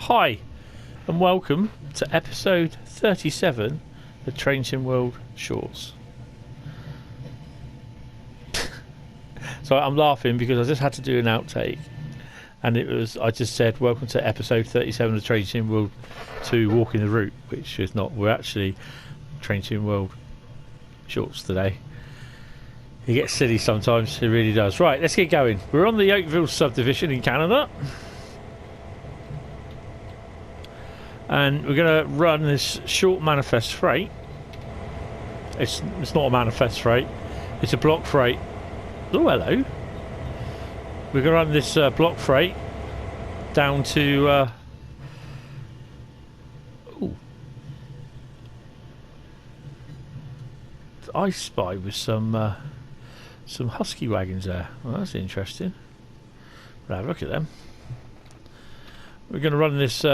Hi, and welcome to episode 37 of Train Sim World Shorts. So I'm laughing because I just had to do an outtake, and I just said welcome to episode 37 of Train Sim World 2 Walking the Route, which is not. We're actually Train Sim World Shorts today. It gets silly sometimes, it really does. Right, let's get going. We're on the Oakville subdivision in Canada, and we're going to run this short manifest freight. It's not a manifest freight, it's a block freight. Oh, hello. We're going to run this block freight down to I spy with some husky wagons there. Well, that's interesting. We'll have a look at them. We're going to run this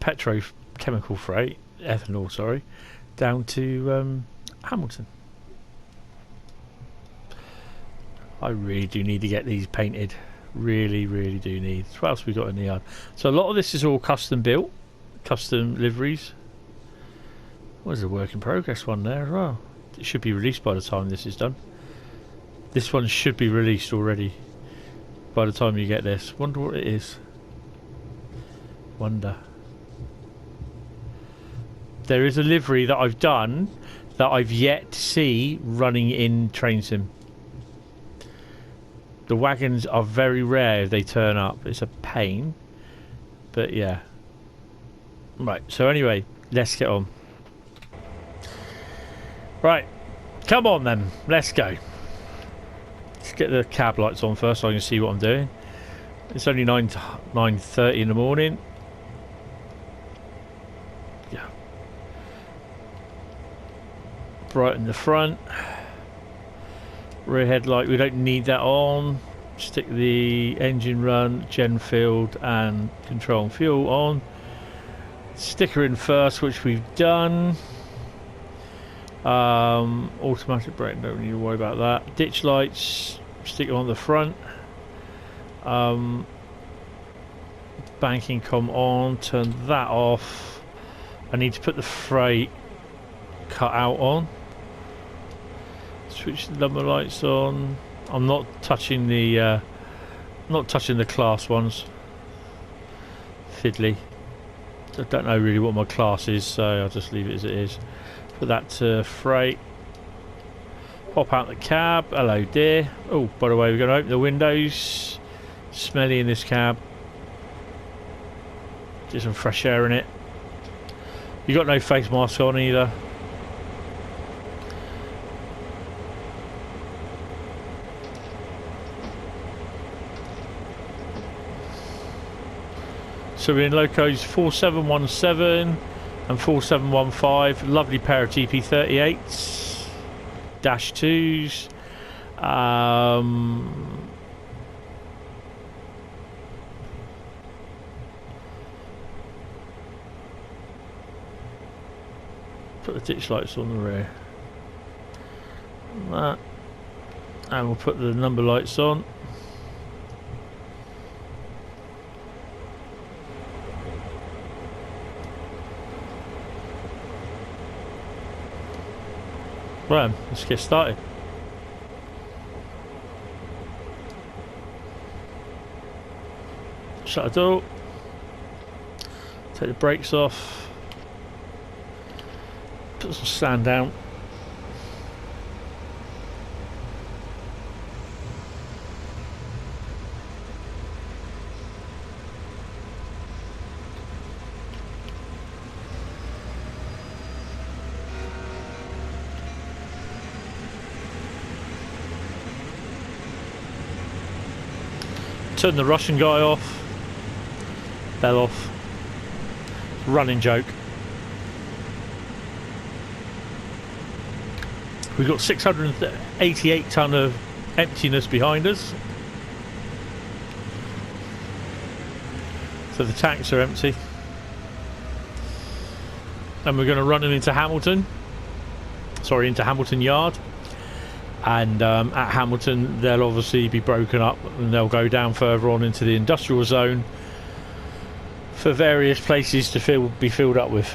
petrochemical freight, ethanol, sorry, down to Hamilton. I really do need to get these painted. Really do need. What else we got in the yard? So a lot of this is all custom built, custom liveries. There's a work in progress one there as well. It should be released by the time this is done. This one should be released already by the time you get this. Wonder what it is. Wonder. There is a livery that I've done that I've yet to see running in Train Sim. The wagons are very rare if they turn up. It's a pain. But yeah. Right, so anyway, let's get on. Right, come on then, let's go. Let's get the cab lights on first so I can see what I'm doing. It's only 9:30 in the morning. Yeah. Brighten the front. Rear headlight, we don't need that on. Stick the engine run, gen field and control and fuel on. Sticker in first, which we've done. Automatic brake, don't need to worry about that. Ditch lights, stick them on the front. Banking com on, turn that off. I need to put the freight cut out on. Switch the number lights on. I'm not touching the class ones. Fiddly. I don't know really what my class is, so I'll just leave it as it is. Put that to freight. Pop out the cab. Hello dear. Oh, by the way, we're going to open the windows. Smelly in this cab. Get some fresh air in it. You got no face mask on either. So we're in locos 4717 and 4715. Lovely pair of Gp38s, -2s. Put the ditch lights on the rear. That. And we'll put the number lights on. Right, let's get started. Shut the door. Take the brakes off. Put some sand down. Turn the Russian guy off. Bell off. Running joke. We've got 688 tonne of emptiness behind us. So the tanks are empty. And we're going to run them into Hamilton. Sorry, into Hamilton Yard. And at Hamilton they'll obviously be broken up and they'll go down further on into the industrial zone for various places to be filled up with.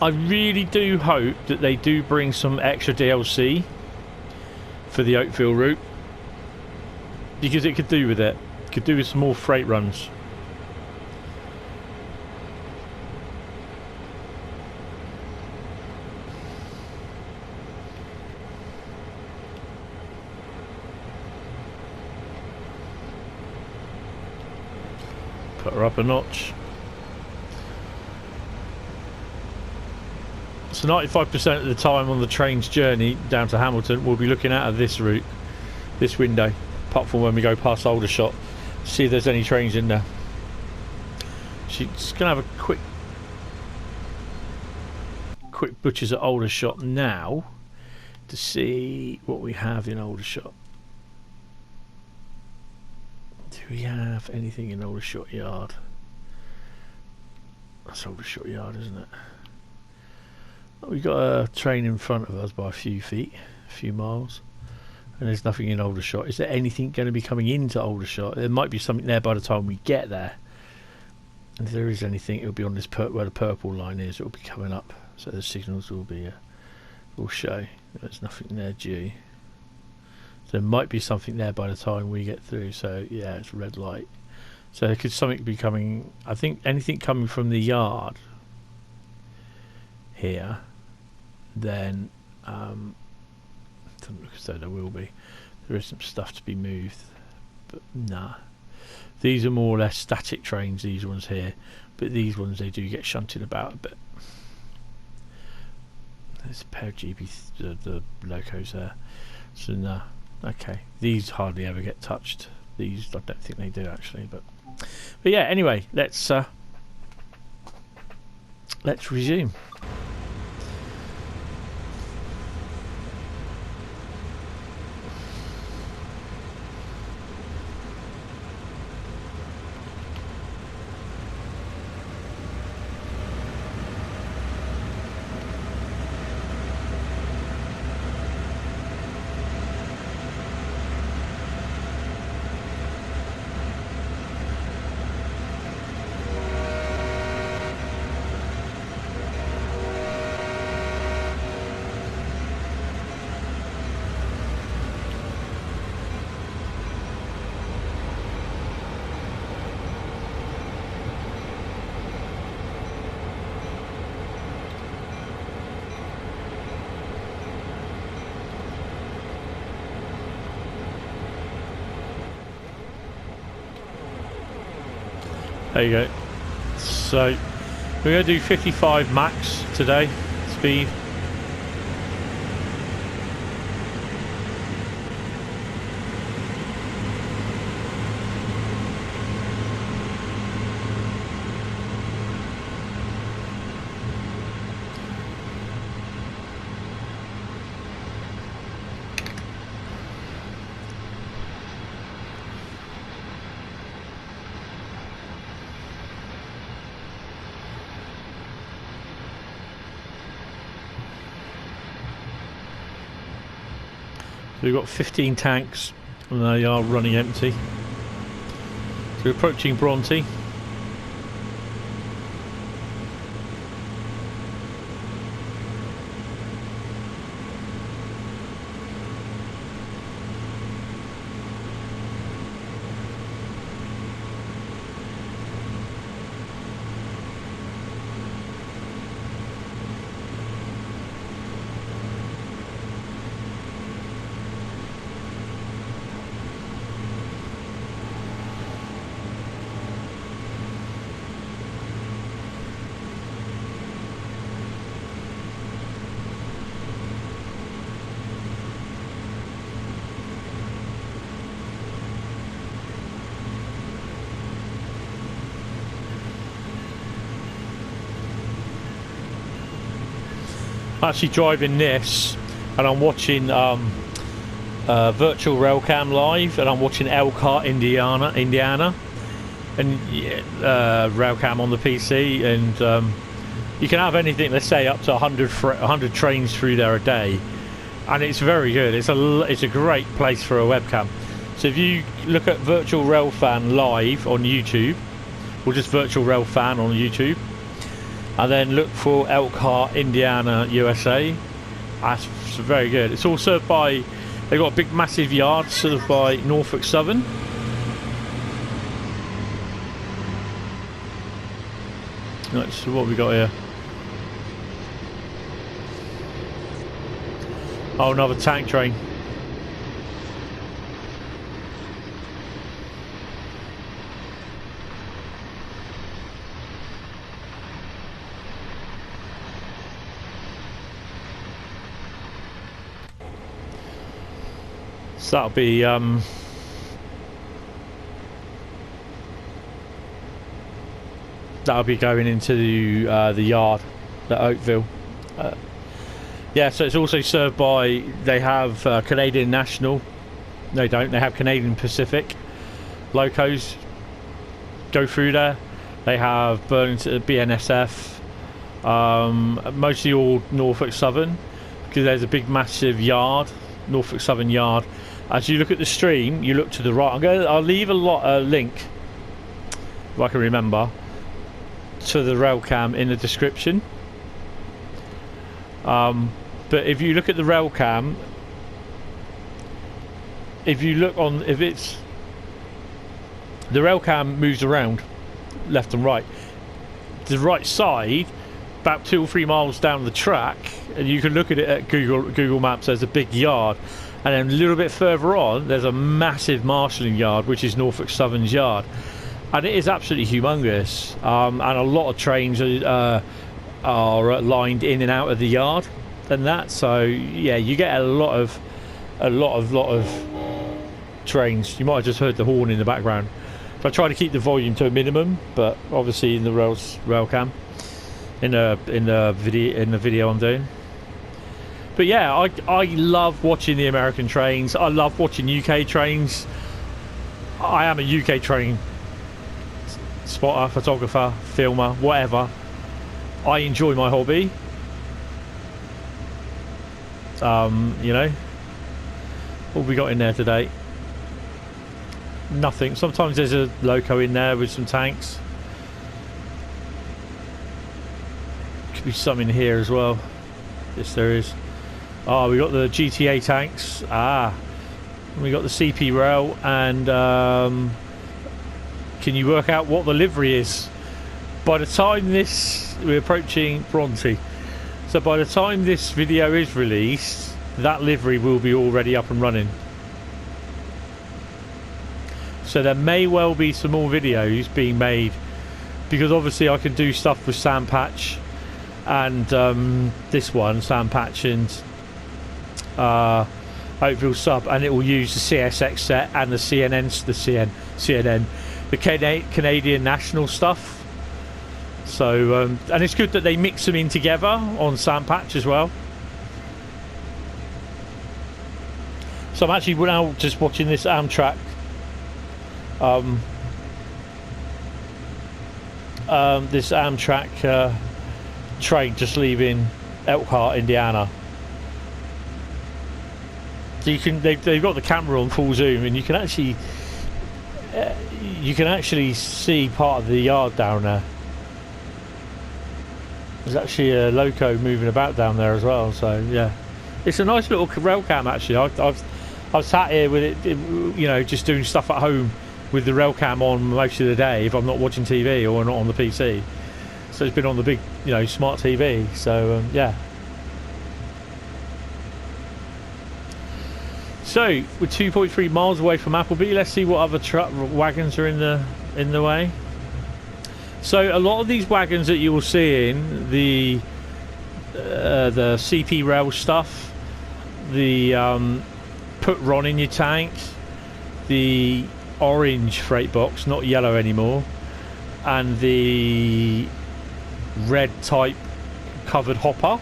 I really do hope that they do bring some extra DLC for the Oakville route, because it could do with it. Could do with some more freight runs. Put her up a notch. So 95% of the time on the train's journey down to Hamilton, we'll be looking out of this route, this window, apart from when we go past Aldershot, see if there's any trains in there. She's going to have a quick butchers at Aldershot now to see what we have in Aldershot. Do we have anything in Aldershot Yard? That's Aldershot Yard, isn't it? We've got a train in front of us by a few feet, a few miles, and there's nothing in Aldershot. Is there anything going to be coming into Aldershot? There might be something there by the time we get there. And if there is anything, it'll be on this where the purple line is. It'll be coming up, so the signals will be will show. There's nothing there due. So there might be something there by the time we get through. So yeah, it's red light. So there could something be coming. I think anything coming from the yard here, then doesn't look as though there will be. There is some stuff to be moved, but nah. These are more or less static trains, these ones here, but these ones they do get shunted about a bit. There's a pair of the locos there, so nah. Okay, these hardly ever get touched. These I don't think they do actually, but yeah. Anyway, let's resume. There you go. So we're going to do 55 max today, speed. So we've got 15 tanks and they are running empty. So we're approaching Bronte. I'm actually driving this and I'm watching virtual Railcam live, and I'm watching Elkhart, Indiana, and Railcam on the PC, and you can have anything, let's say up to 100 trains through there a day, and it's very good. It's a great place for a webcam. So if you look at Virtual Railfan live on YouTube, or just Virtual Railfan on YouTube, and then look for Elkhart, Indiana, USA, that's very good. It's all served by, they've got a big massive yard served by Norfolk Southern. Right, so what have we got here? Oh, another tank train. So that'll be going into the yard at Oakville. Yeah, so it's also served by, they have Canadian National. No, they don't. They have Canadian Pacific locos go through there. They have Burlington, BNSF, mostly all Norfolk Southern, because there's a big massive yard, Norfolk Southern yard. As you look at the stream, you look to the right. I'll leave a link, if I can remember, to the Railcam in the description. But if you look at the Railcam, if it's the Railcam moves around left and right. The right side, about 2 or 3 miles down the track, and you can look at it at Google Maps. There's a big yard, and then a little bit further on, there's a massive marshalling yard, which is Norfolk Southern's yard, and it is absolutely humongous. And a lot of trains are lined in and out of the yard, and that. So yeah, you get a lot of trains. You might have just heard the horn in the background. I try to keep the volume to a minimum, but obviously in the Railcam, in the video I'm doing. But yeah, I love watching the American trains. I love watching UK trains. I am a UK train spotter, photographer, filmer, whatever. I enjoy my hobby. You know, what have we got in there today? Nothing. Sometimes there's a loco in there with some tanks. Could be some in here as well. Yes, there is. Oh, we got the GTA tanks. We got the CP rail, and can you work out what the livery is? By the time we're approaching Bronte, so by the time this video is released, that livery will be already up and running. So there may well be some more videos being made, because obviously I can do stuff with Sandpatch and this one, Sandpatch and Oakville Sub, and it will use the CSX set and the CNN, the Canadian National stuff. So and it's good that they mix them in together on Sandpatch as well. So I'm actually now just watching this Amtrak this Amtrak train just leaving Elkhart, Indiana. So you can, they've got the camera on full zoom, and you can actually see part of the yard down there. There's actually a loco moving about down there as well. So yeah, it's a nice little Railcam actually. I've sat here with it, you know, just doing stuff at home with the Railcam on most of the day if I'm not watching TV or not on the PC. So it's been on the big, you know, smart TV. So yeah. So we're 2.3 miles away from Appleby. Let's see what other wagons are in the way. So a lot of these wagons that you will see in the CP rail stuff, the put Ron in your tank, the orange freight box, not yellow anymore, and the red type covered hopper,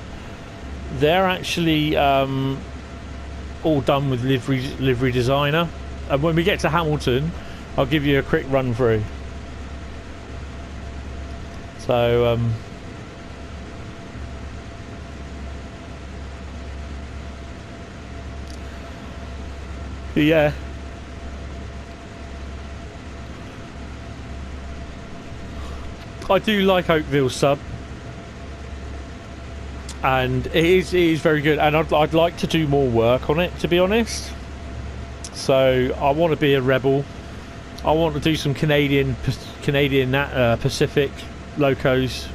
they're actually all done with livery designer. And when we get to Hamilton, I'll give you a quick run through. So yeah. I do like Oakville Sub, and it is very good, and I'd like to do more work on it, to be honest. So I want to be a rebel. I want to do some Canadian Pacific locos.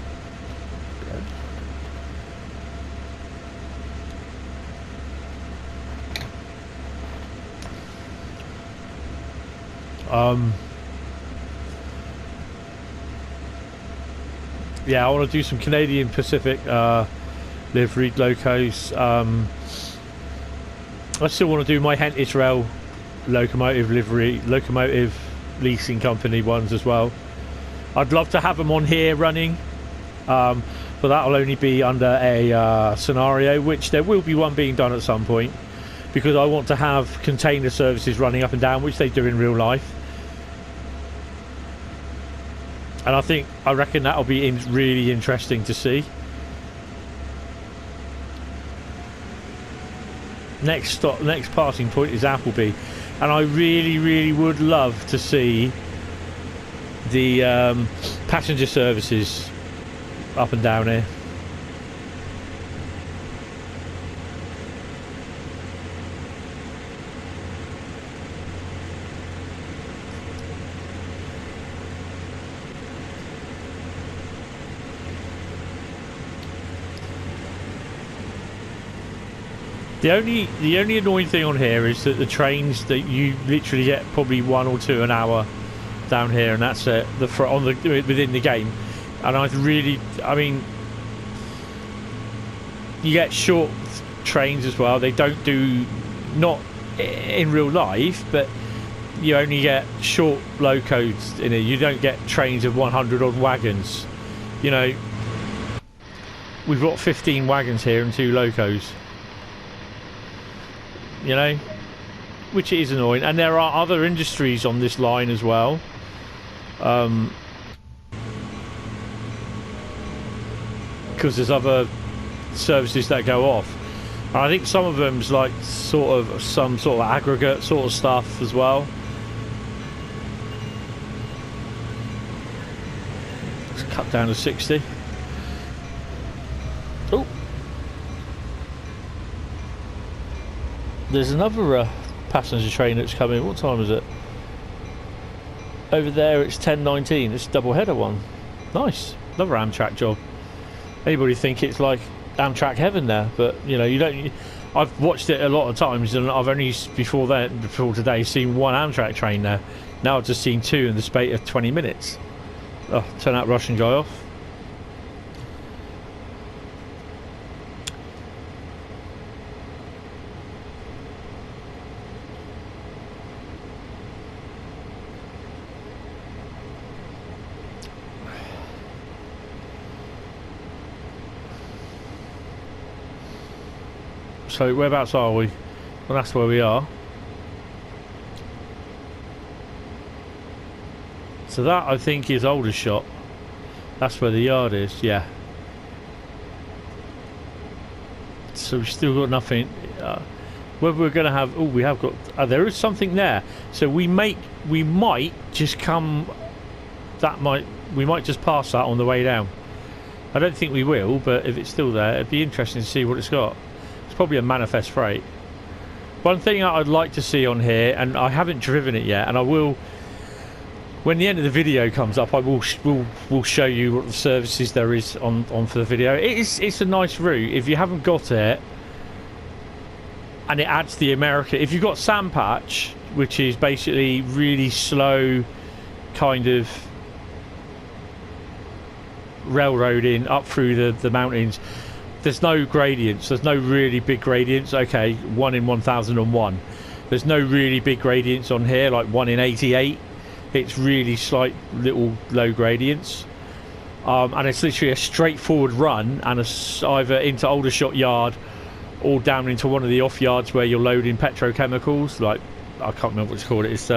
Yeah, I want to do some Canadian Pacific liveried locos. I still want to do my Hentis Rail locomotive leasing company ones as well. I'd love to have them on here running, but that'll only be under a scenario, which there will be one being done at some point, because I want to have container services running up and down, which they do in real life. And I reckon that'll be really interesting to see. Next passing point is Appleby, and I really would love to see the passenger services up and down here. The only annoying thing on here is that the trains that you literally get probably 1 or 2 an hour down here, and that's it. Within the game, and I mean, you get short trains as well. They don't do, not in real life, but you only get short locos in it. You don't get trains of 100 odd wagons. You know, we've got 15 wagons here and 2 locos. You know, which is annoying. And there are other industries on this line as well. Because there's other services that go off. And I think some of them's like some sort of aggregate sort of stuff as well. Let's cut down to 60. Oh. There's another passenger train that's coming. What time is it? Over there it's 10:19. It's a double header one. Nice. Another Amtrak job. Anybody think it's like Amtrak heaven there? But you know, you don't. I've watched it a lot of times, and I've only before today seen one Amtrak train there. Now I've just seen 2 in the space of 20 minutes. Oh, turn that Russian guy off. So whereabouts are we? Well, that's where we are. So that, I think, is Aldershot. That's where the yard is, yeah. So we've still got nothing. Whether we're going to have... Oh, we have got... there is something there. So we might just come... We might just pass that on the way down. I don't think we will, but if it's still there, it'd be interesting to see what it's got. It's probably a manifest freight. One thing I'd like to see on here, and I haven't driven it yet, and I will when the end of the video comes up. I will show you what the services there is on for the video. It's a nice route if you haven't got it, and it adds the America. If you've got Sandpatch, which is basically really slow kind of railroading up through the mountains. There's no gradients. There's no really big gradients. Okay, 1 in 1001. There's no really big gradients on here, like 1 in 88. It's really slight little low gradients. And it's literally a straightforward run, and either into Aldershot Yard or down into one of the off yards where you're loading petrochemicals. Like, I can't remember what it's called. It's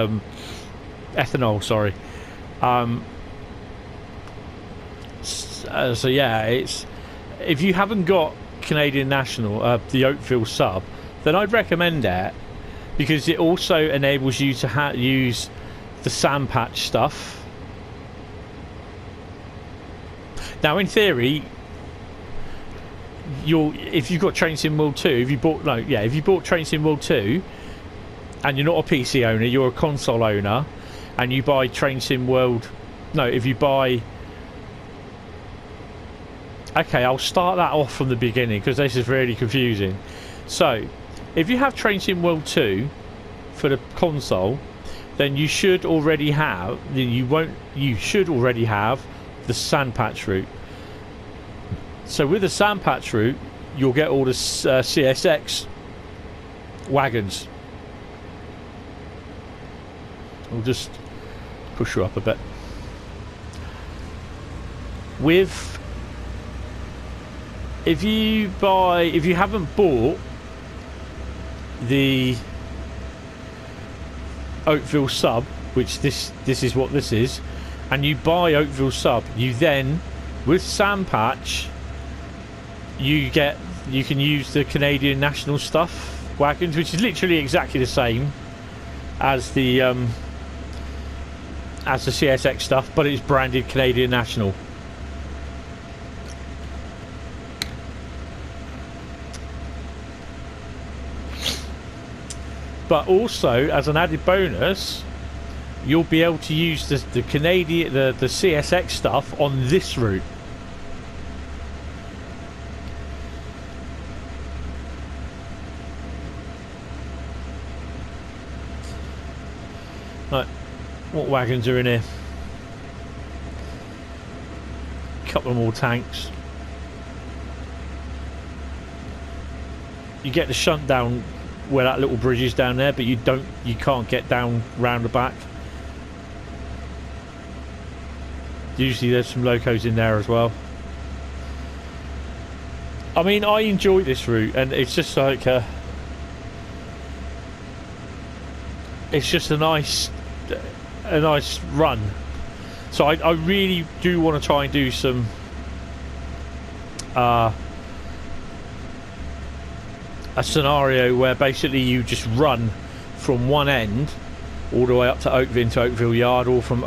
ethanol, sorry. So yeah, it's if you haven't got Canadian National, the Oakville Sub, then I'd recommend it because it also enables you to use the sand patch stuff. Now, in theory, if you've got Train Sim World 2, if you bought Train Sim World 2, and you're not a PC owner, you're a console owner, and you buy Train Sim World, if you buy. Okay, I'll start that off from the beginning because this is really confusing. So, if you have Train Sim World 2 for the console, then you should already have. You should already have the sand patch route. So with the sand patch route, you'll get all the CSX wagons. We'll just push you up a bit. If you haven't bought the Oakville Sub, which this is what this is, and you buy Oakville Sub, you then with sand patch you can use the Canadian National stuff wagons, which is literally exactly the same as the CSX stuff, but it's branded Canadian National. But also, as an added bonus, you'll be able to use the CSX stuff on this route. Right, what wagons are in here? A couple more tanks. You get the shunt down where that little bridge is down there, but you can't get down round the back. Usually there's some locos in there as well. I mean, I enjoy this route, and it's just like it's just a nice run. So I really do want to try and do some a scenario where basically you just run from one end all the way up to Oakville Yard, or from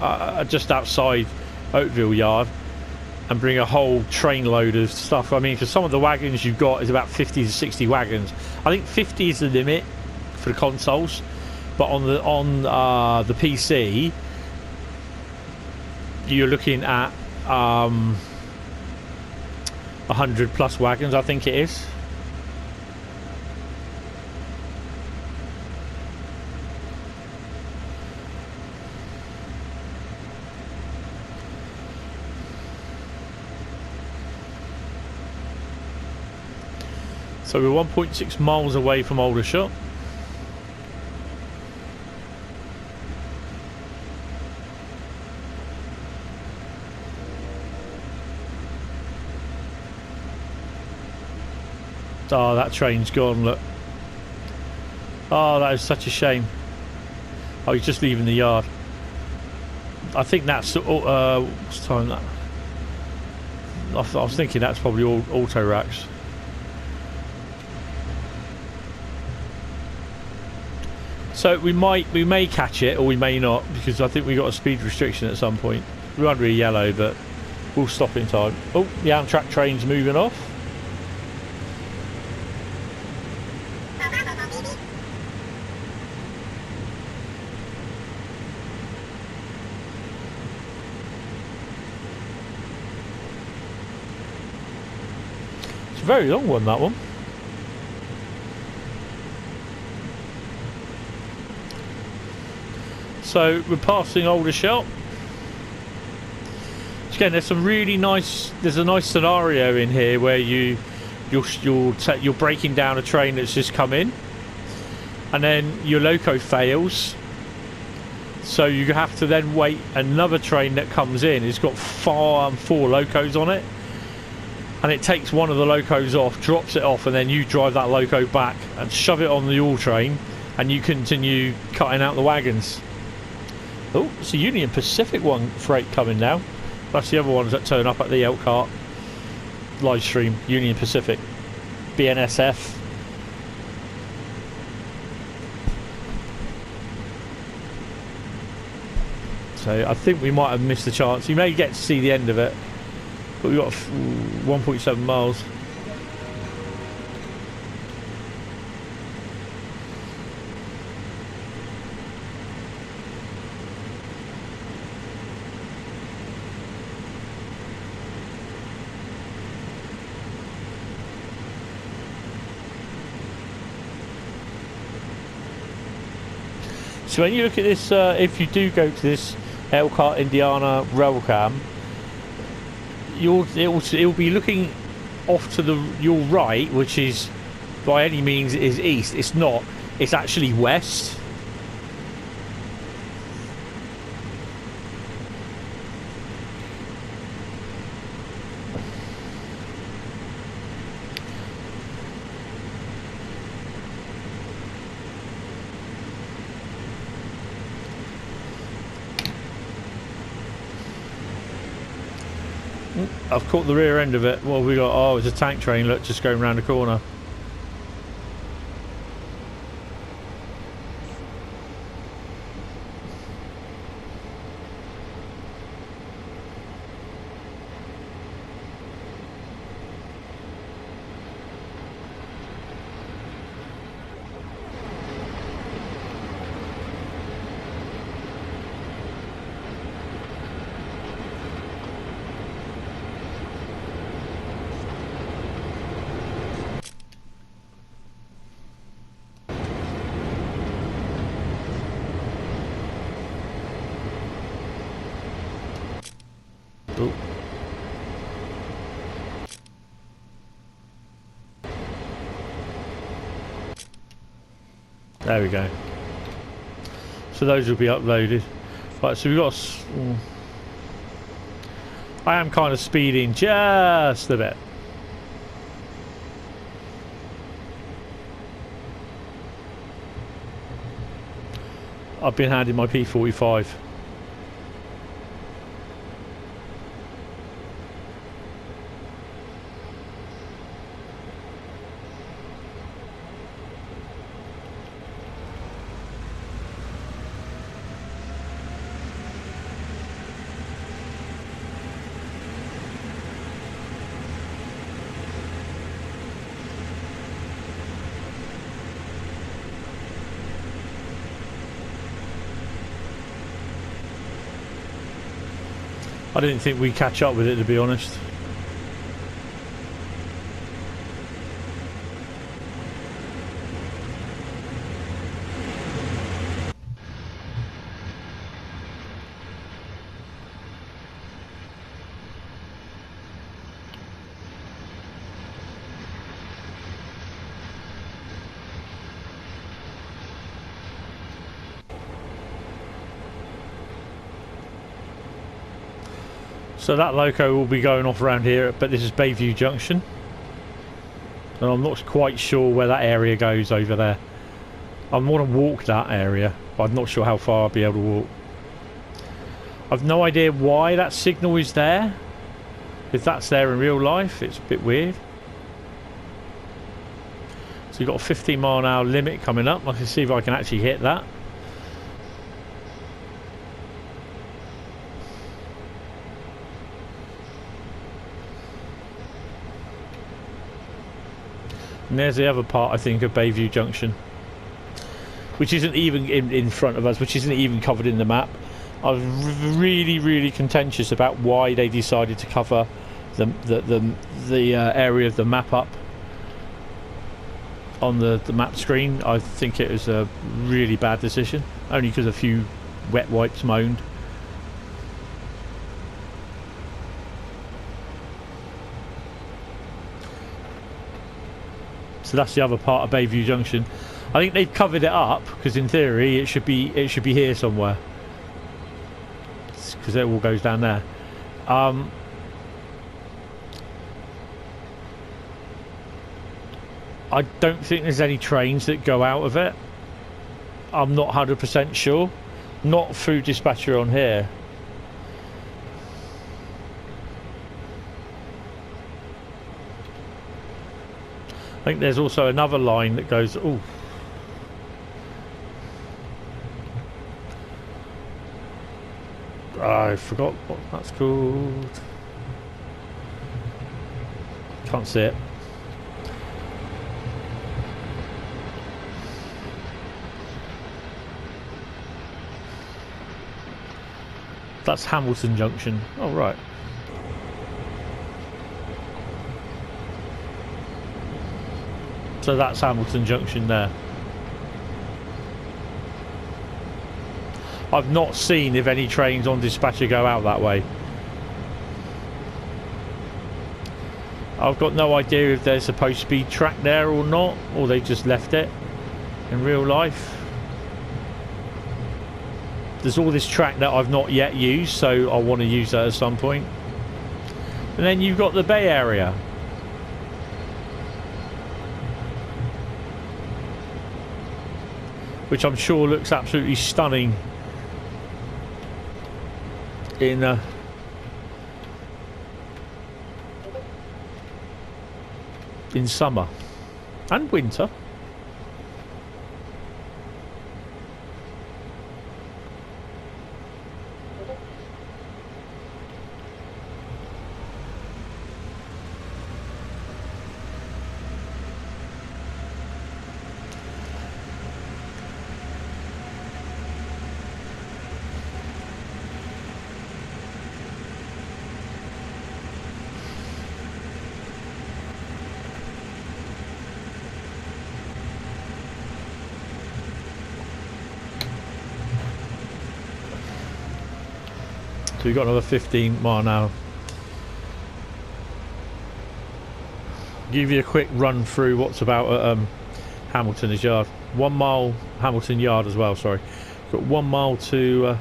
just outside Oakville Yard, and bring a whole train load of stuff. I mean, because some of the wagons you've got is about 50 to 60 wagons. I think 50 is the limit for the consoles, but on the PC you're looking at 100 plus wagons, I think it is. So we're 1.6 miles away from Aldershot. Oh, that train's gone, look. Oh, that is such a shame. Oh, he's just leaving the yard. I think that's what's time that? I was thinking that's probably all auto racks. So we may catch it, or we may not, because I think we got a speed restriction at some point. We're under a yellow, but we'll stop in time. Oh, the Amtrak train's moving off. It's a very long one, that one. So we're passing Aldershot. Again, there's some really nice. There's a nice scenario in here where you're breaking down a train that's just come in, and then your loco fails. So you have to then wait another train that comes in. It's got 4 locos on it, and it takes one of the locos off, drops it off, and then you drive that loco back and shove it on the all train, and you continue cutting out the wagons. Oh, it's a Union Pacific one freight coming now. That's the other ones that turn up at the Elkhart live stream. Union Pacific, BNSF. So I think we might have missed the chance. You may get to see the end of it, but we've got 1.7 miles. So when you look at this, if you do go to this Elkhart, Indiana Railcam, it'll be looking off to your right, which is by any means is east. It's not. It's actually west. I've caught the rear end of it. What have we got? Oh, it's a tank train, look, just going round the corner. Ooh. There we go. So those will be uploaded. Right, so we've got... I am kind of speeding just a bit. I've been handed my P45. I didn't think we'd catch up with it, to be honest. So that loco will be going off around here, but this is View Junction. And I'm not quite sure where that area goes over there. I want to walk that area, but I'm not sure how far I'll be able to walk. I've no idea why that signal is there. If that's there in real life, it's a bit weird. So you've got a 15-mile-an-hour limit coming up. I can see if I can actually hit that. And there's the other part, I think, of View Junction, which isn't even in front of us, which isn't even covered in the map. I was really contentious about why they decided to cover the area of the map up on the map screen. I think it was a really bad decision, only because a few wet wipes moaned. So that's the other part of View Junction. I think they've covered it up because in theory it should be here somewhere, because it all goes down there. I don't think there's any trains that go out of it. I'm not 100% sure. Not through dispatcher on here. I think there's also another line that goes, oh, I forgot what that's called. Can't see it. That's Hamilton Junction. Oh, right. So that's Hamilton Junction there. I've not seen if any trains on dispatcher go out that way. I've got no idea if there's supposed to be track there or not, or they just left it in real life. There's all this track that I've not yet used, so I want to use that at some point. And then you've got the Bay Area. Which I'm sure looks absolutely stunning in summer and winter. So we've got another 15 mile an hour. Give you a quick run through what's about at Hamilton Yard. 1 mile Hamilton Yard as well, sorry. Got 1 mile to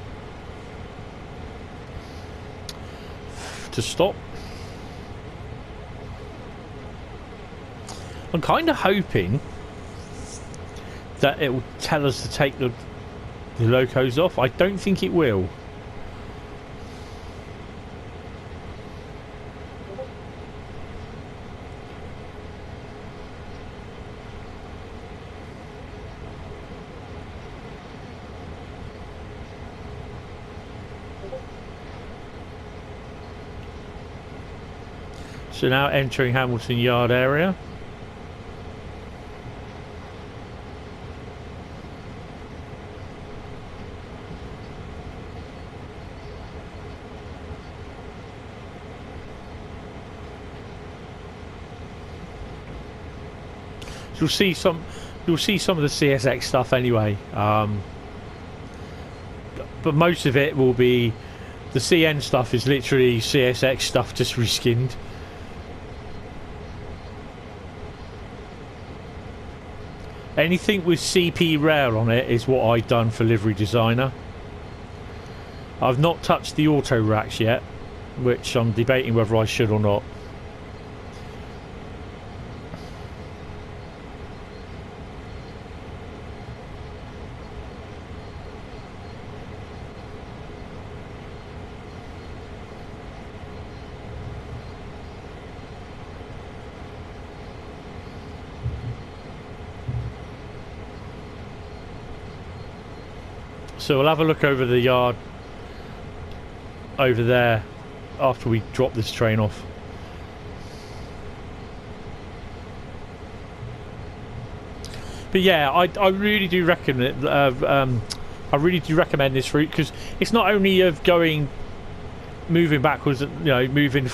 stop. I'm kind of hoping that it will tell us to take the locos off. I don't think it will. So now entering Hamilton Yard area. You'll see some of the CSX stuff anyway, but most of it will be the CN stuff is literally CSX stuff just reskinned. Anything with CP Rail on it is what I've done for livery designer. I've not touched the auto racks yet, which I'm debating whether I should or not. So we'll have a look over the yard over there after we drop this train off. But yeah, I really do recommend I really do recommend this route, because it's not only of moving backwards, you know, moving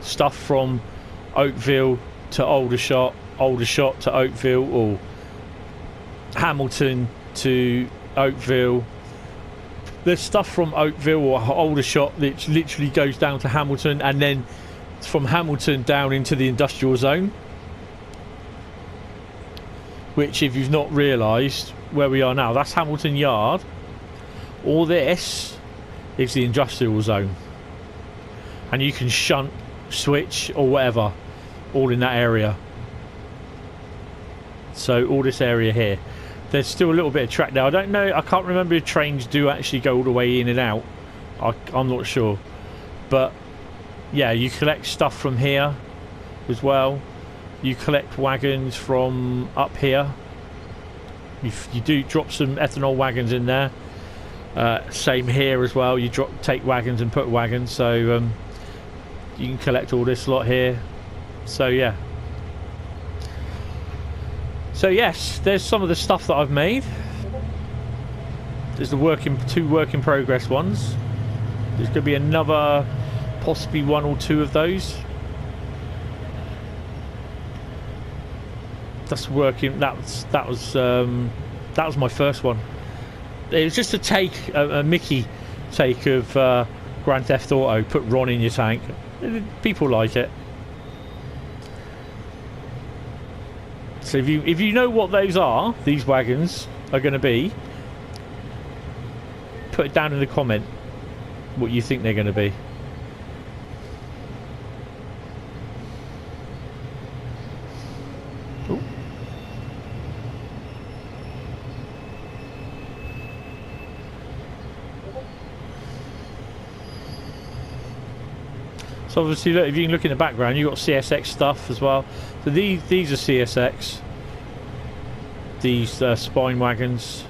stuff from Oakville to Aldershot to Oakville, or Hamilton to Oakville. There's stuff from Oakville or Aldershot that literally goes down to Hamilton, and then from Hamilton down into the industrial zone, which, if you've not realised where we are now, that's Hamilton Yard. All this is the industrial zone, and you can shunt, switch or whatever all in that area. So all this area here, there's still a little bit of track there. I don't know, I can't remember if trains do actually go all the way in and out. I'm not sure, but yeah, you collect stuff from here as well. you collect wagons from up here. You do drop some ethanol wagons in there. Same here as well. You take wagons and put wagons, so you can collect all this lot here. So yeah. So yes, there's some of the stuff that I've made. There's the two work in progress ones. There's going to be another, possibly one or two of those. That's working. That was my first one. It was just a Mickey take of Grand Theft Auto. Put Ron in your tank. People like it. So if you know what those are, these wagons are going to be, put it down in the comment what you think they're going to be. Ooh. So obviously, look, if you can look in the background, you've got CSX stuff as well. So these are CSX. These spine wagons.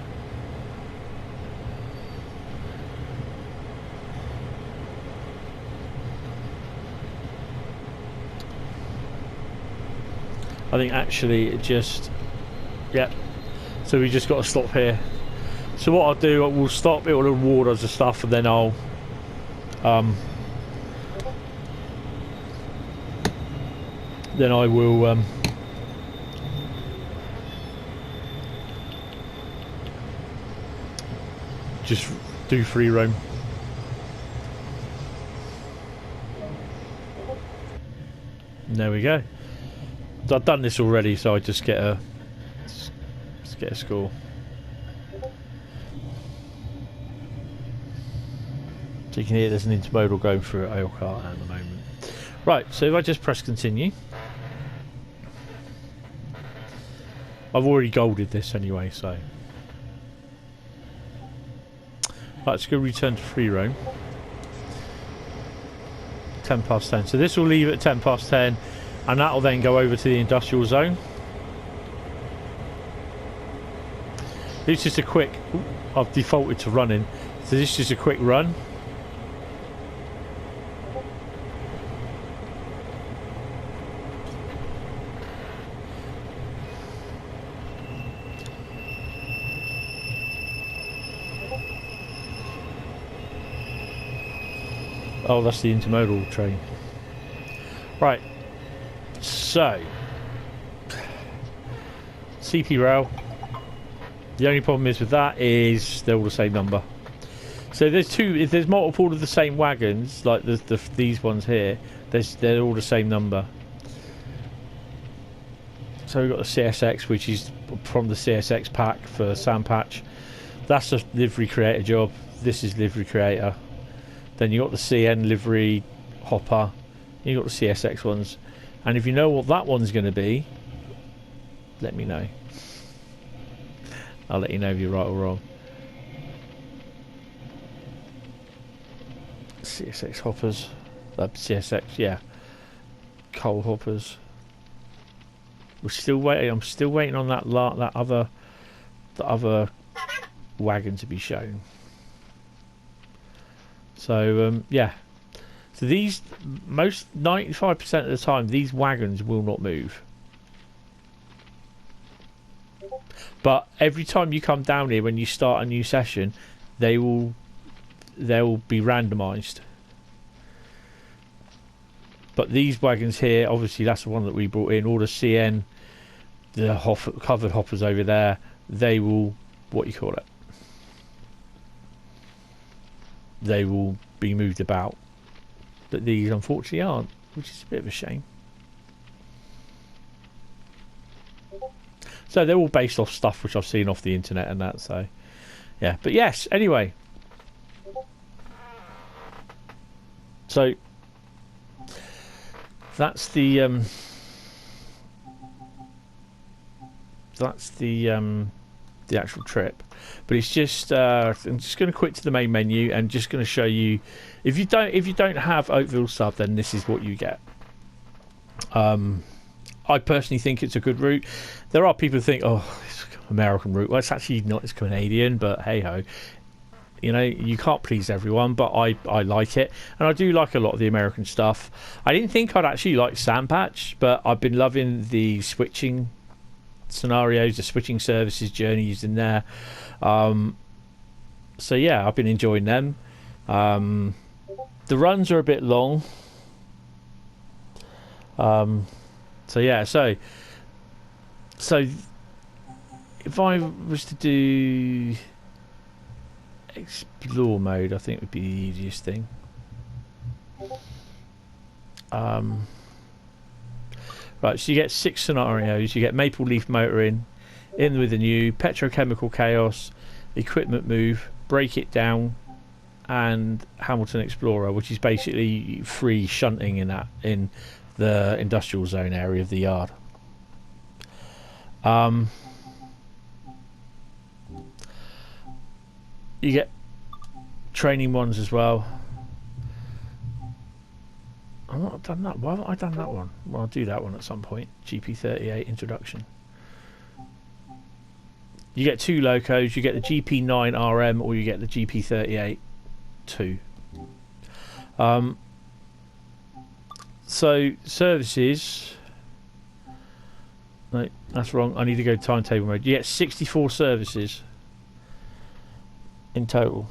I think actually it just, yeah. So we just got to stop here. So what I'll do, we'll stop. It will reward us the stuff, and then I'll then I will just do free roam. And there we go. I've done this already, so I just get a score. So you can hear there's an intermodal going through at Oakville at the moment. Right, so if I just press continue, I've already golded this anyway, so right, let's go return to free roam. 10 past 10. So this will leave at 10 past 10, and that will then go over to the industrial zone. This is just a quick. I've defaulted to running, so this is just a quick run. Oh, that's the intermodal train. Right. So, CP rail. The only problem is with that is they're all the same number. So there's two. If there's multiple of the same wagons, like these ones here, they're all the same number. So we've got the CSX, which is from the CSX pack for Sand Patch. That's a livery creator job. This is livery creator. Then you got the CN livery hopper. You got the CSX ones, and if you know what that one's going to be, let me know. I'll let you know if you're right or wrong. CSX hoppers, CSX, yeah, coal hoppers. We're still waiting. I'm still waiting on that other wagon to be shown. So yeah. So these, most 95% of the time, these wagons will not move. But every time you come down here, when you start a new session, they will be randomised. But these wagons here, obviously that's the one that we brought in. All the CN, the covered hoppers over there, they will, what you call it? They will be moved about. But these unfortunately aren't, which is a bit of a shame. So they're all based off stuff which I've seen off the internet and that, so yeah. But yes, anyway. So that's the actual trip. But it's just I'm just going to quit to the main menu and just going to show you, if you don't have Oakville Sub, then this is what you get. I personally think it's a good route. There are people who think, oh, it's American route. Well, it's actually not. It's Canadian, but hey ho. You know, you can't please everyone, but I like it, and I do like a lot of the American stuff. I didn't think I'd actually like Sandpatch, but I've been loving the switching scenarios, the switching services journeys in there. So yeah, I've been enjoying them. The runs are a bit long. So yeah, so if I was to do explore mode, I think would be the easiest thing. Right, so you get 6 scenarios. You get Maple Leaf Motoring, In with the New, Petrochemical Chaos, Equipment Move, Break It Down, and Hamilton Explorer, which is basically free shunting in the industrial zone area of the yard. You get training ones as well. I've not done that. Why haven't I done that one? Well, I'll do that one at some point. Gp38 Introduction. You get 2 locos. You get the GP9 RM or you get the GP38 2. So services. No, that's wrong. I need to go timetable mode. You get 64 services in total.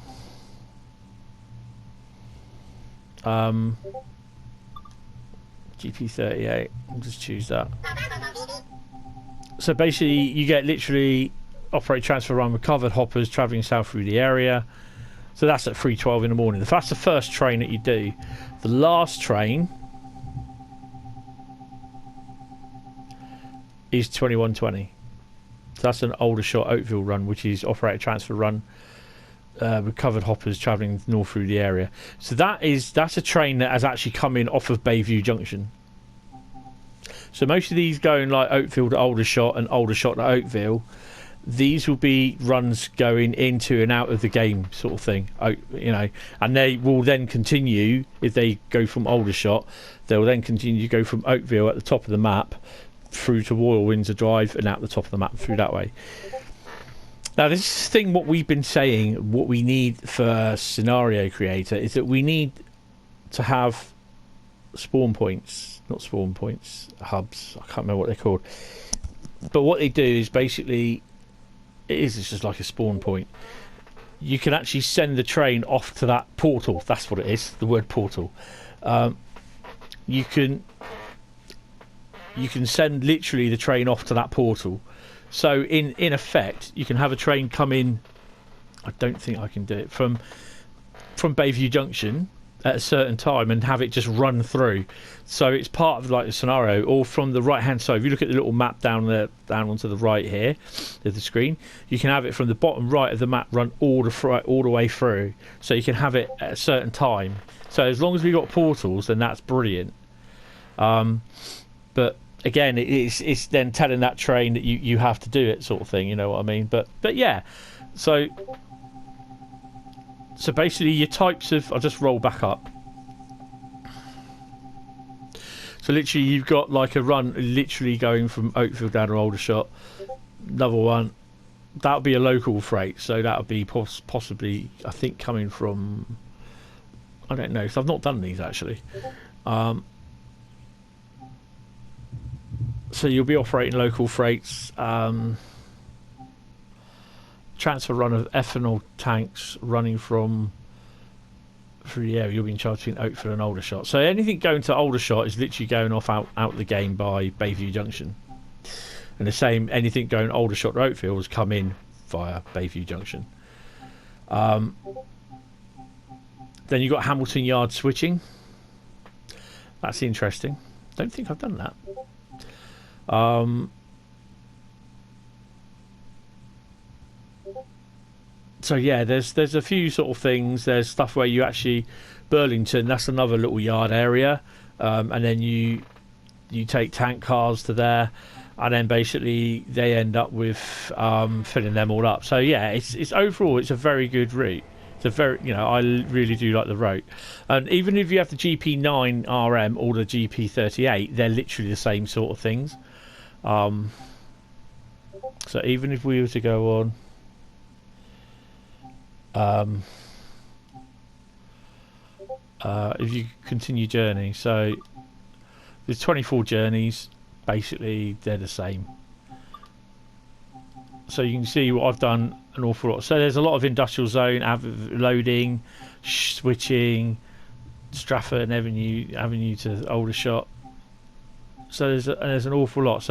GP38. I'll just choose that. So basically, you get literally operate, transfer, run with covered hoppers travelling south through the area. So that's at 3:12 in the morning. If that's the first train that you do, the last train is 21:20. So that's an older shot Oakville run, which is operator transfer run with covered hoppers travelling north through the area. So that's a train that has actually come in off of View Junction. So most of these going like Oakville to Aldershot and Aldershot to Oakville, these will be runs going into and out of the game sort of thing, you know, and they will then continue. If they go from Aldershot, they'll then continue to go from Oakville at the top of the map through to Royal Windsor Drive and out the top of the map through that way. Now this thing, what we've been saying, what we need for Scenario Creator is that we need to have spawn points, not spawn points, hubs, I can't remember what they're called, but what they do is basically it's just like a spawn point. You can actually send the train off to that portal. That's what it is, the word portal. You can send literally the train off to that portal. So in effect, you can have a train come in. I don't think I can do it from View Junction at a certain time and have it just run through. So it's part of like the scenario, or from the right hand side. If you look at the little map down there, down onto the right here of the screen, you can have it from the bottom right of the map run all the way through. So you can have it at a certain time. So as long as we've got portals, then that's brilliant. But again, it's then telling that train that you have to do it, sort of thing. You know what I mean? But yeah. So basically, your types of, I'll just roll back up. So literally, you've got like a run, literally going from Oakville down to Aldershot. Another one, that'll be a local freight. So that'll be possibly, I think, coming from, I don't know, because I've not done these actually. So you'll be operating local freights. Transfer run of ethanol tanks running from through the area. You'll be in charge between Oakville and Aldershot. So anything going to Aldershot is literally going off out the game by View Junction. And the same, anything going Aldershot to Oakville has come in via View Junction. Then you've got Hamilton Yard switching. That's interesting. Don't think I've done that. So yeah, there's a few sort of things. There's stuff where you actually, Burlington, that's another little yard area, and then you take tank cars to there, and then basically they end up with filling them all up. So yeah, it's overall it's a very good route. It's It's a very, you know, I really do like the Rote. And even if you have the GP9 RM or the GP38, they're literally the same sort of things. So even if we were to go on, if you continue journey, so there's 24 journeys, basically they're the same. So you can see what I've done an awful lot. So there's a lot of industrial zone, loading, switching, Stratford Avenue to Aldershot. So there's an awful lot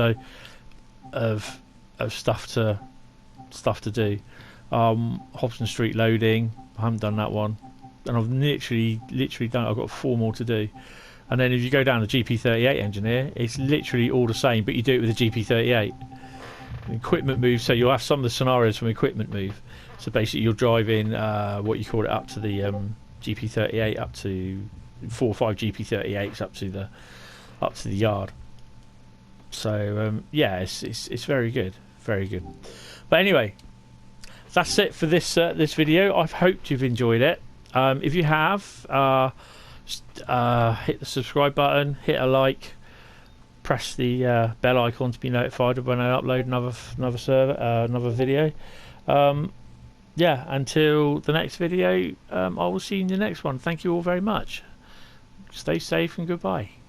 of stuff to do. Hobson Street loading, I haven't done that one, and I've literally done. I've got 4 more to do. And then if you go down the GP38 engineer, it's literally all the same, but you do it with the GP38. Equipment move, so you'll have some of the scenarios from equipment move. So basically you're driving what you call it up to the GP38, up to 4 or 5 GP38s up to the yard. So yeah, it's very good, very good. But anyway, that's it for this video. I've hoped you've enjoyed it. If you have, hit the subscribe button, hit a like, press the bell icon to be notified when I upload another video. Yeah, until the next video, I will see you in the next one. Thank you all very much. Stay safe and goodbye.